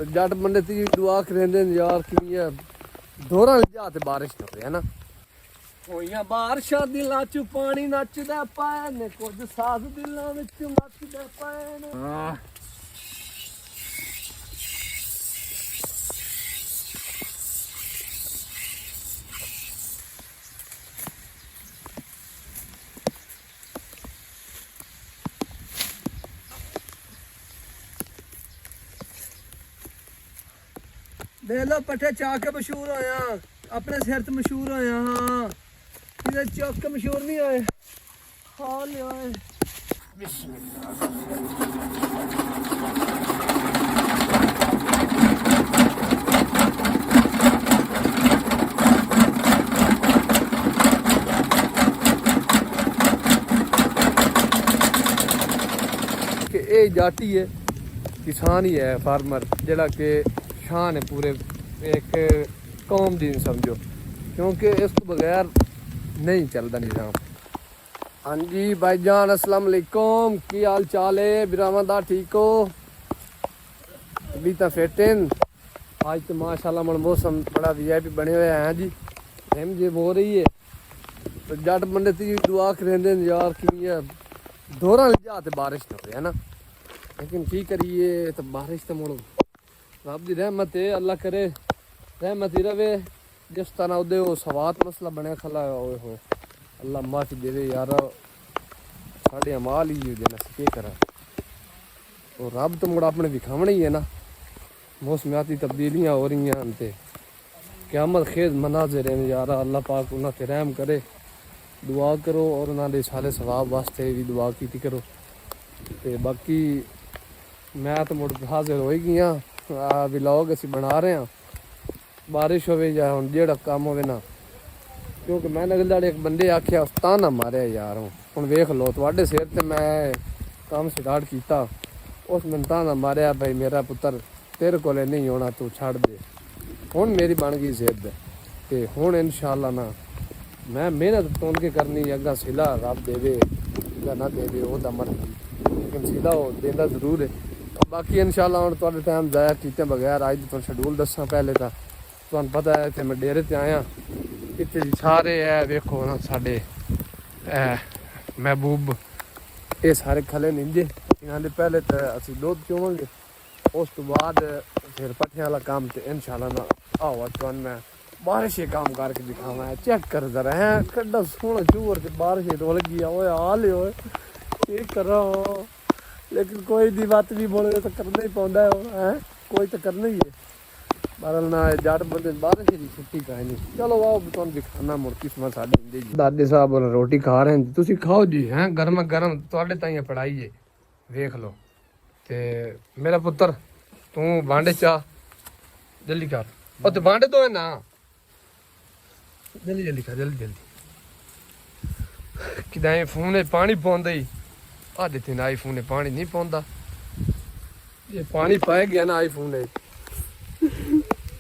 जट बंदे ती दुआ करेंदे यार कि दोहरा लिजा ते बारिश ना पे है ना होइयां बारिशां दिलां च पानी नचदा पए ने कुछ साज दिलां विच मचदा पए ने देख लो पट्ठे चाक के मशहूर होया अपने सिर ते मशहूर होया हाँ किधर चौक के मशहूर नहीं होए हाँ ले आए कि ये जाटी है किसान ही है फार्मर जड़ा के शान है पूरे एक कौम दी समझो क्योंकि इस तो बगैर नहीं चलता निज़ाम। हाँ जी भाईजान अस्सलाम वालेकुम की हाल चाल है बिरामदा ठीक हो अभी तो फिटिन आज तो माशाल्लाह मन मौसम बड़ा वीआईपी बने हुए हैं जी एम जे हो रही है तो जट बंदे ती दुआ करेंदे यार कि दोहरा लिजा ते बारिश ना पे है ना लेकिन की करिए तो बारिश तो मुड़ रब की रहमत है अल्लाह करे रहमत ही रवे जिस तरह उदे वो सवात मसला बनया खला हो अल्लाह माफी देवे यार साढ़े अमाल ही देना के करा तो रब तो मुड़ा अपने विखावने ही है ना मौसमियाती तब्दीलियाँ हो रही हैं ते क़यामत खेज मनाज़िर हैं यार अल्लाह पाक उन्हें ते रहम करे दुआ करो और उन्होंने सारे सवाब वास्ते भी दुआ की करो ते बाकी मैं तो मुड़ हाजिर हो गई हाँ व्लॉग असी बना रहे हैं बारिश होवे या हुण जेड़ा काम होवे ना क्योंकि मैं नगल एक बंदे आख्या उस ताना मारिया यार हुण वेख लो तुहाडे सिर ते मैं काम स्टार्ट किया उस मैंने ताना मारिया भाई मेरा पुत्र तेरे कोले नहीं होना तू छड़ दे हुण मेरी बन गई जिद ते हुण इंशाअल्लाह ना मैं मेहनत तोड़ के करनी अग्गा सिला रब देवे या ना देवे ओदा मर्जी लेकिन सिला वो देंदा जरूर है बाकी इंशाअल्लाह हुण तुहाडे टाइम जाया कीते बगैर अज तुहानूं शेड्यूल दस्सां पहले तां तुहानूं पता है इत्थे मैं डेरे ते आया इत्थे सारे है वेखो ना साडे महबूब ये सारे खले निंजे इन्हां दे पहले तो असीं दुध चोवांगे उस तो बाद फिर पट्ठियां वाला काम ते इंशाअल्लाह ना आओ तुहानूं मैं बारिश ये काम करके दिखावा है चेक कर जरा है कड्डा सोहना चूर के बारिश तो लगी ओए हाल होए ये करो लेकिन कोई दी बात भी बोले तो करना ही पौंदा है कोई तो करना ही है बहरहाल ना जट बंदे बारिश की छुट्टी कहानी चलो आओ तुहानूं दिखाना मुड़ किस्मत साडी हुंदी जी दादे साहब रोटी खा रहे हैं तुसीं खाओ जी हैं गर्म गर्म तुहाडे ताईं पढ़ाई है वेख लो ते मेरा पुत्र तू भांडे चा जल्दी कर ओ ते भांडे धोए ना जल्दी जल्दी कर जल्दी जल्दी किदाएं फोन में पानी पौंदा ही आधे दिन आईफोन ने पानी नहीं पौंदा ये पानी पाए गया ना आईफोन ने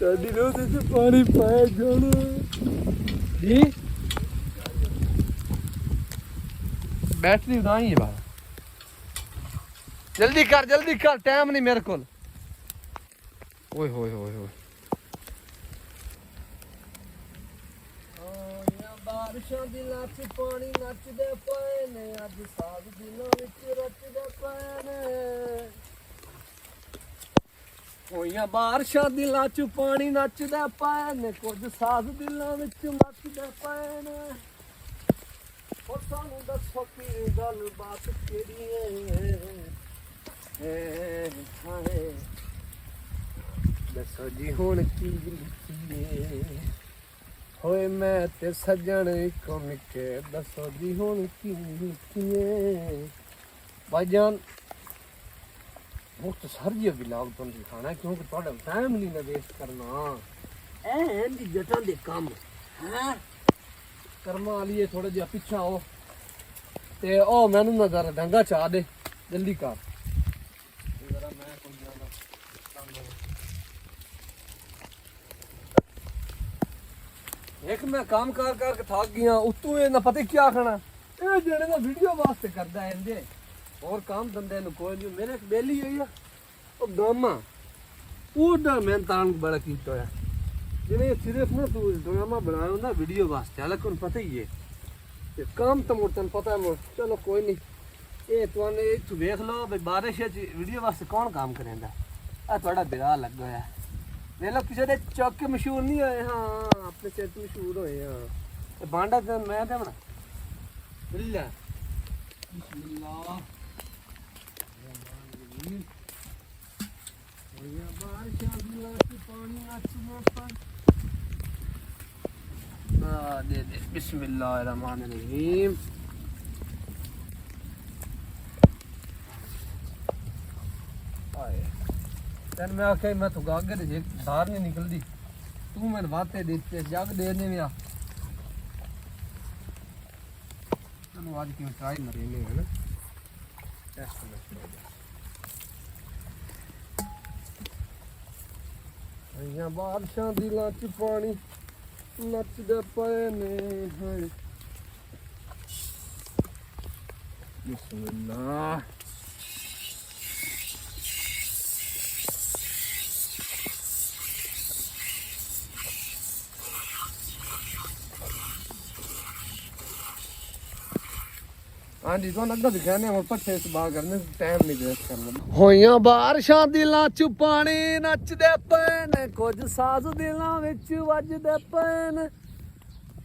साडी रोज से पानी पाए जाना जी बैटरी उड़ाई है बाबा जल्दी कर टाइम नहीं मेरे को ओए होए होए होए बारिशां दिलां च पानी नचदे पए ने अज साग दिलां विच रचदे पए ने होइयां बारिशां दिलां च पानी नचदे पए ने कुछ साग दिलां विच मचदे पए ने ओ सानूं दसो की गल बात केड़ी है दसो जी हुण की लिखीए होए मैं ते सजन इको निके दसो जी हुण की भाईजान मुख्त सर जी व्लॉग तुहानूं दिखाना है क्योंकि तुहाडा टाइम नहीं ना वेस्ट करना ऐ दी जटां दे काम हैं कर्मा वाली थोड़ा जिहा पिछा हो ते ओ मैनूं ना जरा डंगा चा दे जल्दी कर जरा मैं कोई एक मैं काम कर के थक गया उतों ये ना पता क्या खाना ये जेड़े ना वीडियो वास्ते करदा है इंदे और काम धंधे नु कोई नहीं मेरे बेली होई है ओ गामा ਉਹਦਾ ਮਿਹਨਤਾਨ ਬੜਾ ਕੀਤਾ ਹੋਇਆ ਜਿਵੇਂ ਸਿਰਫ ਨਾ ਤੂੰ ਡਰਾਮਾ ਬਣਾਇਆ ਹੁੰਦਾ ਵੀਡੀਓ ਵਾਸਤੇ ਹਾਲਾਂਕਿ ਤੁਹਾਨੂੰ ਪਤਾ ਹੀ ਹੈ ਤੇ ਕੰਮ ਤਾਂ ਮੁਰਤਨ ਪਤਾ ਹੈ ਚਲੋ ਕੋਈ ਨਹੀਂ ਇਹ ਤੁਹਾਨੂੰ ਤੂੰ ਵੇਖ ਲਓ ਵੀ ਬਾਰਿਸ਼ ਵਿੱਚ ਵੀਡੀਓ ਵਾਸਤੇ ਕੌਣ ਕੰਮ ਕਰੇਂਦਾ ਆ ਤੁਹਾਡਾ ਬਿਰਾ ਲੱਗਾ ਹੋਇਆ ਵੇਖ ਲਓ ਕਿਸੇ ਦੇ ਚੌਕ ਕੇ ਮਸ਼ਹੂਰ ਨਹੀਂ ਹੋਏ ਹਾਂ ਆਪਣੇ ਚੈਟ ਮਸ਼ਹੂਰ ਹੋਏ ਹਾਂ ਤੇ ਬਾਂਡਾ ਤੇ ਮੈਂ ਦੇਵਣਾ ਬਿੱਲਾ ਬਿਸਮਿਲ੍ਲਾਹ बिस्मिल्लाहिर्रहमानिर्रहीम तेन मैं आख्या मैं तो गागे जे बाहर नहीं निकलती तू मैंने बातें देते जग देने में चलो आज की ट्राई मरेंगे है ना टेस्ट में बादशाह दिलों च पानी नचदे पए ने बिस्मिल्लाह हाँ जी तो अगर दिखाने हम पट्ठे इस बार करने टाइम नहीं वेस्ट करना होइयां बारिशां दिलां च पानी नचदे पए ने कुछ साज दिलां विच वजदे पए ने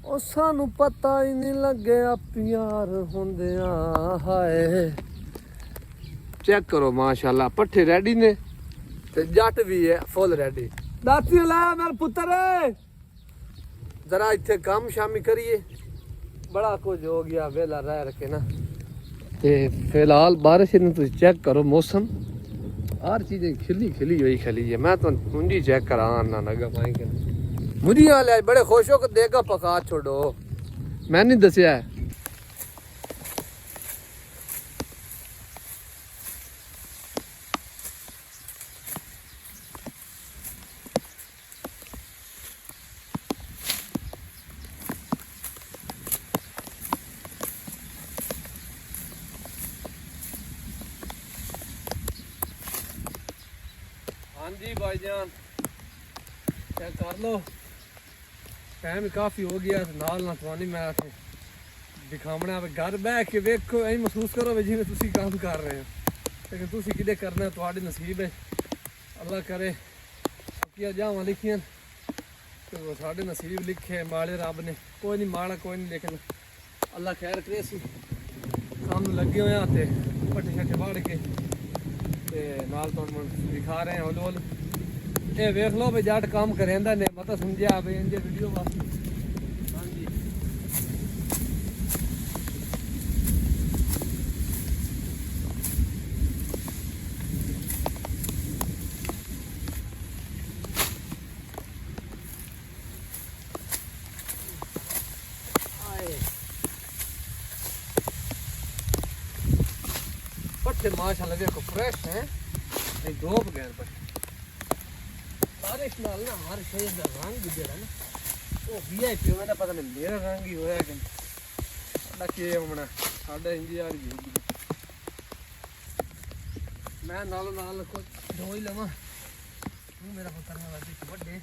ओ सानू पता ही नहीं लगया प्यार हुंदियां हाय चेक करो माशाल्लाह पट्ठे रेडी ने ते जट भी है फुल रेडी दाती ला मेरा पुत्र जरा इत्थे काम शामी करिए बड़ा कुछ हो गया वेला रह रखे ना ते फिलहाल बारिश ने तुम चेक करो मौसम हर चीज़ खिली खिली हुई खली है मैं तो मुंजी चेक करा ना नगा पाई कर मुझे हाल है बड़े खुश हो के देगा पका छोड़ो मैं नहीं दसिया है हाँ जी भाईजान चेक कर लो टाइम काफ़ी हो गया नाल ना थोड़ी मैं दिखावना घर बह के वेखो यही महसूस करो जिमें तुम काम कर रहे हो लेकिन तुम कि करना थोड़ी नसीब है अल्लाह करे किया जावा लिखियां तो साढ़े नसीब लिखे माड़े रब ने कोई नहीं माड़ा कोई नहीं लेकिन अल्लाह खैर करे काम लगे हुए ते पट्टे शट्टे वाड़ के नाल तो दिखा रहे हैं हौल हौल ये वेख लो भाई जट काम करेंदा ने मतलब समझा भाई इंजे वीडियो वास्ते हाँ जी पट्टे माशाल्लाह देखो फ्रेश हैं एक डोब गए पट्टे बारिश नाल ना हर शय दा रंग जेड़ा ना वो वीआईपी होवे ना पता नहीं मेरा रंग ही होया कि साडा के होना साडा इंजी यार जी मैं नाल नाल को धो ही लवा तू मेरा पुत्र ने वादी बड़े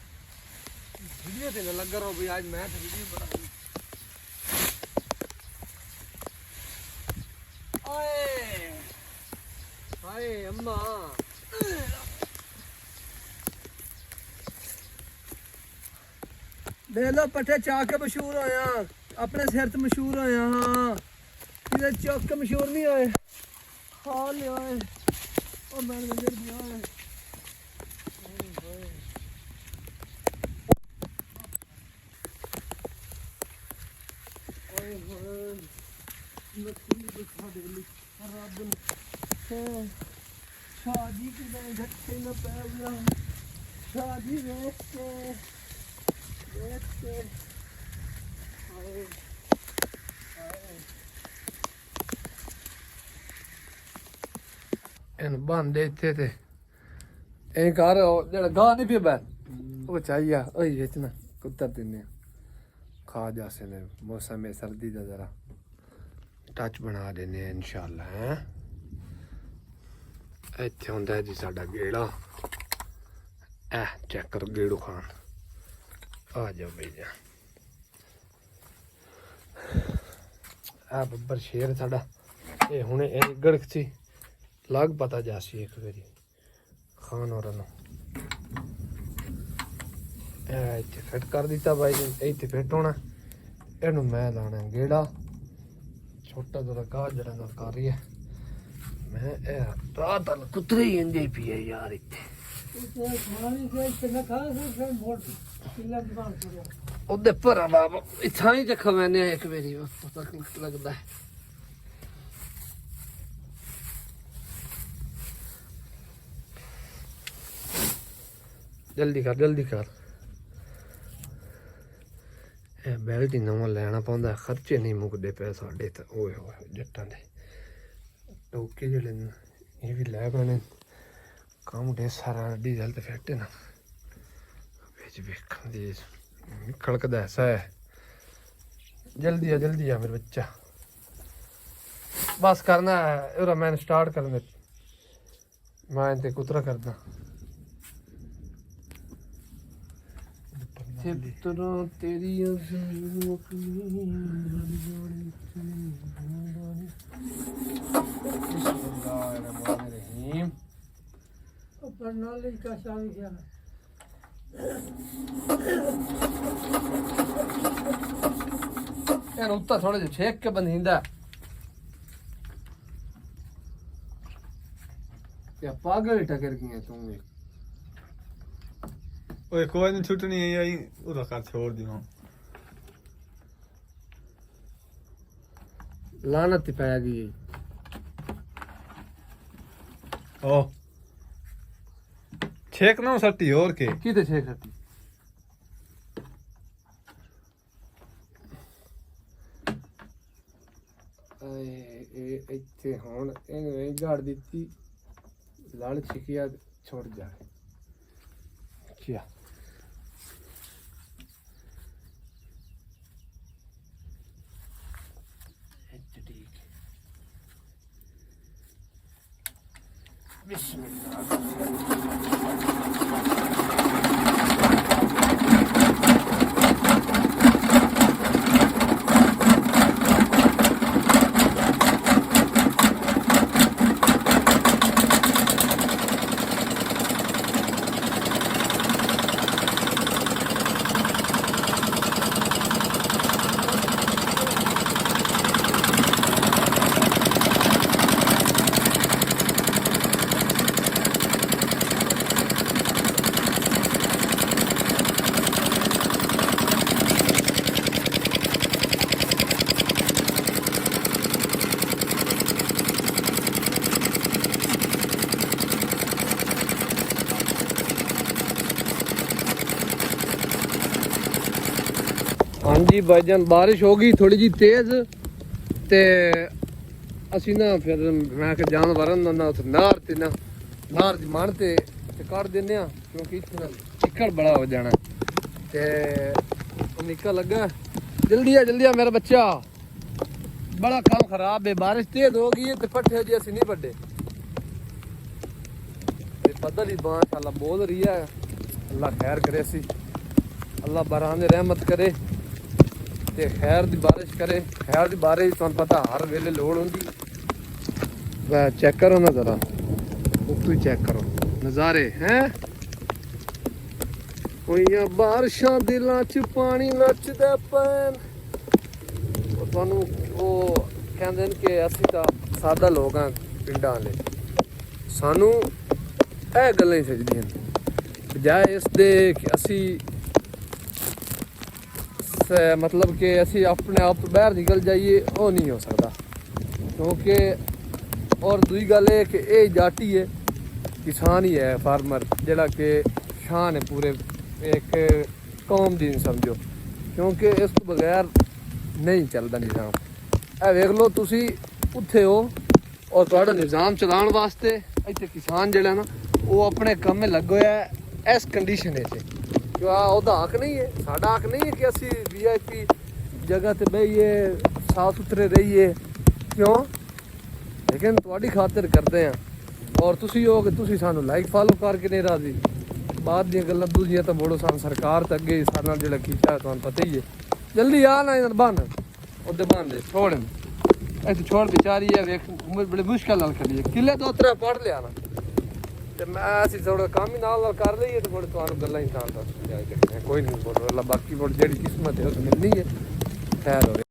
वीडियो ते लग रहा भाई आज मैं तो वीडियो बना ओए हाय अम्मा ले लो पट्ठे चाक के मशहूर होया अपने सिर ते मशहूर होया हाँ किधर चौक के मशहूर नहीं होए हाँ ले आए ओ मैंने नजर दिया है ओए होए नसीब दिखा दे रब ने शादी की झटके न पैला शादी वेख के इन बांधे इत्थे ते ए घर जेड़ा गां नहीं पिया वो चाहिए ओही बेचना कुत्तर दिन्ने खा जासे ने मौसम में सर्दी का जरा टच बना देने इंशाल्लाह हैं इत्थे हुंदा जी साडा गेड़ा चेक करो गेड़ू खान आ जाओ भैया बब्बर शेर साडा ये हुणे गड़क सी लग पता जासी एक बारी खान और इत्थे फिट कर दिता भाई ने इत्थे फिट होना इहनू मैं लाना गेड़ा छोटा जरा गाह जरा ना कर रही है मैं रात कुतरी इंजे पी है यार इत्थे ਉਹਦੇ ਭਰਾ ਬਾਬਾ ਇੱਥਾਂ ਹੀ ਚੱਖਾ ਮੈਨੇ ਇੱਕ ਵਾਰੀ ਪਤਾ ਲੱਗਦਾ ਹੈ ਜਲਦੀ ਕਰ ਇਹ ਬੈਲਟ ਹੀ ਨਵਾਂ ਲੈਣਾ ਪਾਉਂਦਾ ਖਰਚੇ ਨਹੀਂ ਮੁੱਕਦੇ ਪਏ ਸਾਡੇ ਤਾਂ ਓਏ ਹੋਏ ਜੱਟਾਂ ਦੇ ਟੋਕੇ ਜਿਹੜੇ ਨੇ ਇਹ ਵੀ ਲੈ ਪੈਣੇ ਕੰਮ ਢੇਰ ਸਾਰਾ ਡੀਜ਼ਲ ਤੇ ਫੈਕਟ ਨਾ ਵਿੱਚ ਵੇਖਣ ਦੀ खड़कदा ऐसा है जल्दी आ मेरे बच्चा बस करना है मैंने स्टार्ट करने मैं ते कुतरा करदा तेरी का शामी उत्ता थोड़े जो छेक के बंदींदा क्या पागल टकर की है तुम ओए कोई नहीं छुट्टी नहीं आई उधर कर छोड़ दी मैं लानत पै गई ओ छेक ना सट्टी और के किते छेक सट्टी ਇੱਥੇ ਹੁਣ ਇਹਨੂੰ ਇਹ ਝਾੜ ਦਿੱਤੀ ਲੜ ਛਿਕਿਆ ਛੁੱਟ ਜਾਏ ਕੀ ठीक हाँ जी भाईजान बारिश हो गई थोड़ी जी तेज ते असी ना फिर मैं कि जानवरां दा ना नार ते ना नार दी मन ते काट दिन्ने आ क्योंकि इत्थे चिक्कड़ बड़ा हो जाना ते निक्का लगा जल्दी आ मेरा बच्चा बड़ा काम खराब है बारिश तेज हो गई है ते पट्ठे जी असी नहीं बड्डे बदल ही माशाअल्लाह बोल रही है अल्लाह खैर करे सी अल्लाह बरहाने रहमत करे ते खैर दी बारिश करे खैर दी बारिश तुहानू पता हर वेले लोड़ होंदी चेक करो ना जरा उत्तू चेक करो नज़ारे हैं होइयां बारिशां दिलां च पानी नचदा पैन तुहानू ओ कहंदे ने कि असीं तां सादा लोग हां पिंडां वाले सानू ਇਹ ਗੱਲਾਂ ਹੀ ਸਜਦੀਆਂ ਨੇ ਬਜਾਏ ਇਸ ਦੇ ਕਿ ਅਸੀਂ मतलब कि असी अपने आप बाहर निकल जाइए वो नहीं हो सकता क्योंकि और दूई गल है कि ये जाटी है किसान ही है फार्मर जिहड़ा कि शान है पूरे एक कौम दी समझो क्योंकि इस तो बगैर नहीं चलता निज़ाम ए वेख लो तुसी उत्थे हो और तुहाडा निज़ाम चलाउण वास्ते इत्थे किसान जिहड़ा ना वो अपने काम में लगे होया इस कंडीशन है ਉਹਦਾ ਹੱਕ ਨਹੀਂ ਹੈ ਸਾਡਾ ਹੱਕ ਨਹੀਂ ਹੈ ਕਿ ਅਸੀਂ VIP ਜਗ੍ਹਾ ਤੇ ਬਈਏ ਸਾਫ ਸੁਥਰੇ ਰਹੀਏ ਕਿਉਂ ਲੇਕਿਨ ਤੁਹਾਡੀ ਖਾਤਰ ਕਰਦੇ ਆ ਔਰ ਤੁਸੀਂ ਹੋ ਕਿ ਤੁਸੀਂ ਸਾਨੂੰ ਲਾਈਕ ਫਾਲੋ ਕਰਕੇ ਨਹੀਂ ਰਾਜ਼ੀ ਬਾਅਦ ਦੀਆਂ ਗੱਲਾਂ ਦੂਜੀਆਂ ਤਾਂ ਬੋੜੋ ਸਾਨ ਸਰਕਾਰ ਤਾਂ ਅੱਗੇ ਸਾਡੇ ਨਾਲ ਜਿਹੜਾ ਕੀਤਾ ਤੁਹਾਨੂੰ ਪਤਾ ਹੀ ਹੈ ਜਲਦੀ ਆ ਨਾ ਇਹਨਾਂ ਬੰਨ ਉਹਦੇ ਬੰਨ ਛੋੜ ਇੱਥੇ ਛੋੜ ਵਿਚਾਰੀ ਹੈ ਵੇਖ ਬੜੇ ਮੁਸ਼ਕਲ ਨਾਲ ਖੜੀ ਹੈ ਕਿੱਲੇ ਦੋ ਤਰਾ ਪੜ ਲਿਆ ਨਾ ਤੇ ਮੈਂ ਅਸੀਂ ਥੋੜਾ ਕੰਮ ਹੀ ਨਾਲ ਕਰ ਲਈਏ ਤੇ ਬੜੇ ਤੁਹਾਨੂੰ ਗੱਲਾਂ ਹੀ ਤਾਂ ਦੱਸ ਕੋਈ ਨਹੀਂ ਬੋਲੋ ਅੱਲਾ ਬਾਕੀ ਬੋਲ ਜਿਹੜੀ ਕਿਸਮਤ ਹੈ ਉਹ ਮਿਲਣੀ ਹੈ ਖੈਰ ਹੋ